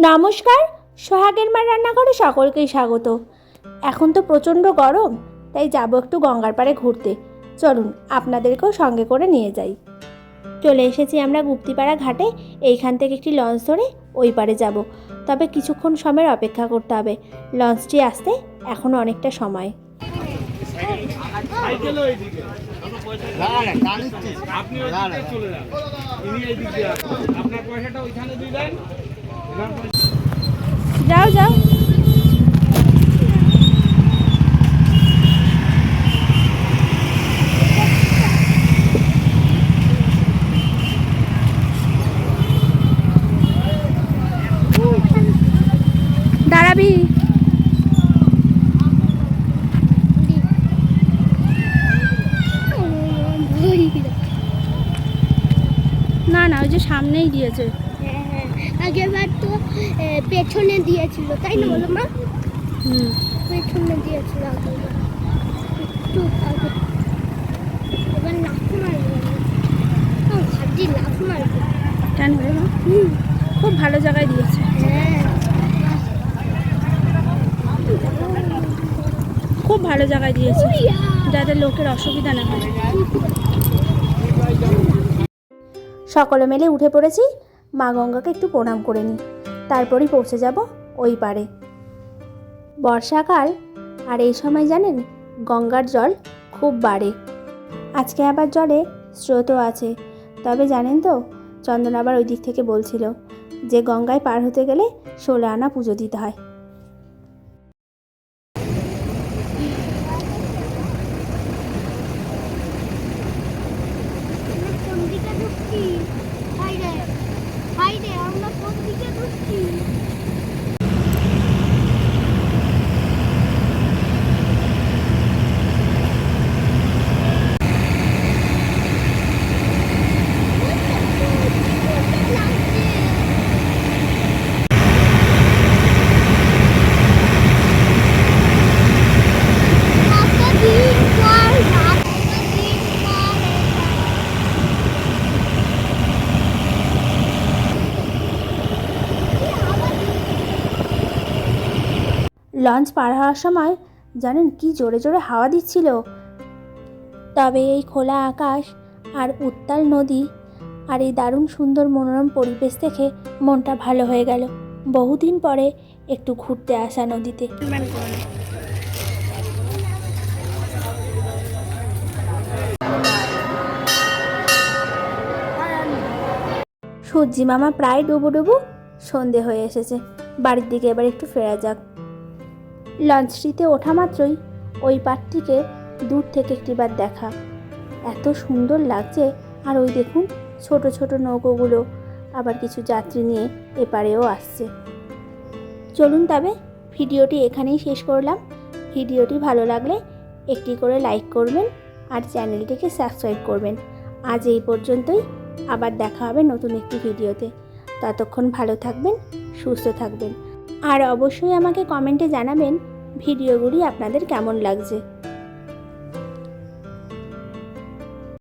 নমস্কার, সোহাগের মার রান্নাঘরে সকলকেই স্বাগত। এখন তো প্রচণ্ড গরম, তাই যাব একটু গঙ্গার পাড়ে ঘুরতে। চলুন আপনাদেরকেও সঙ্গে করে নিয়ে যাই। চলে এসেছি আমরা গুপ্তিপাড়া ঘাটে। এইখান থেকে একটি লঞ্চ ধরে ওই পাড়ে যাব। তবে কিছুক্ষণ সময়ের অপেক্ষা করতে হবে, লঞ্চটি আসতে এখনও অনেকটা সময়। যাও যাও। দাঁড়াবি। না না, ওই যে সামনেই দিয়েছে। হ্যাঁ, আগেরবার তো পেছনে দিয়েছিল, তাই না বলো মা? পেছনে দিয়েছিল আগেরবার। একটু আগে এবার লাফ মারবে। ভাবছি লাফ মারবে কেন রে মা? খুব ভালো জায়গায় দিয়েছে। হ্যাঁ, খুব ভালো জায়গায় দিয়েছে, যাতে লোকের অসুবিধা না হয়। সকলে মিলে উঠে পড়েছি। মা গঙ্গাকে একটু প্রণাম করে নিই, তারপরই পৌঁছে যাব ওই পারে। বর্ষাকাল, আর এই সময় জানেন গঙ্গার জল খুব বাড়ে। আজকে আবার জলে স্রোতও আছে। তবে জানেন তো, চন্দন আবার ওই দিক থেকে বলছিল যে গঙ্গায় পার হতে গেলে 16 আনা পুজো দিতে হয়। কোন দিকে ঢুকছি? হাই রে, আমরা কোন দিকে ঢুকছি? লঞ্চ পার হওয়ার সময় জানেন কি জোরে জোরে হাওয়া দিচ্ছিল। তবে এই খোলা আকাশ আর উত্তাল নদী আর এই দারুণ সুন্দর মনোরম পরিবেশ দেখে মনটা ভালো হয়ে গেল। বহুদিন পরে একটু ঘুরতে আসা নদীতে। সূর্যি মামা প্রায় ডুবু ডুবু, সন্ধে হয়ে এসেছে। বাড়ির দিকে এবার একটু ফেরা যাক। লঞ্চটিতে ওঠা মাত্রই ওই পাড়টিকে দূর থেকে একটিবার দেখা, এত সুন্দর লাগছে। আর ওই দেখুন ছোট ছোট নৌকোগুলো আবার কিছু যাত্রী নিয়ে এপারেও আসছে। চলুন তবে ভিডিওটি এখানেই শেষ করলাম। ভিডিওটি ভালো লাগলে একটি করে লাইক করবেন আর চ্যানেলটিকে সাবস্ক্রাইব করবেন। আজ এই পর্যন্তই, আবার দেখা হবে নতুন একটি ভিডিওতে। ততক্ষণ ভালো থাকবেন, সুস্থ থাকবেন। আর অবশ্যই আমাকে কমেন্টে জানাবেন ভিডিওগুলি আপনাদের কেমন লাগছে।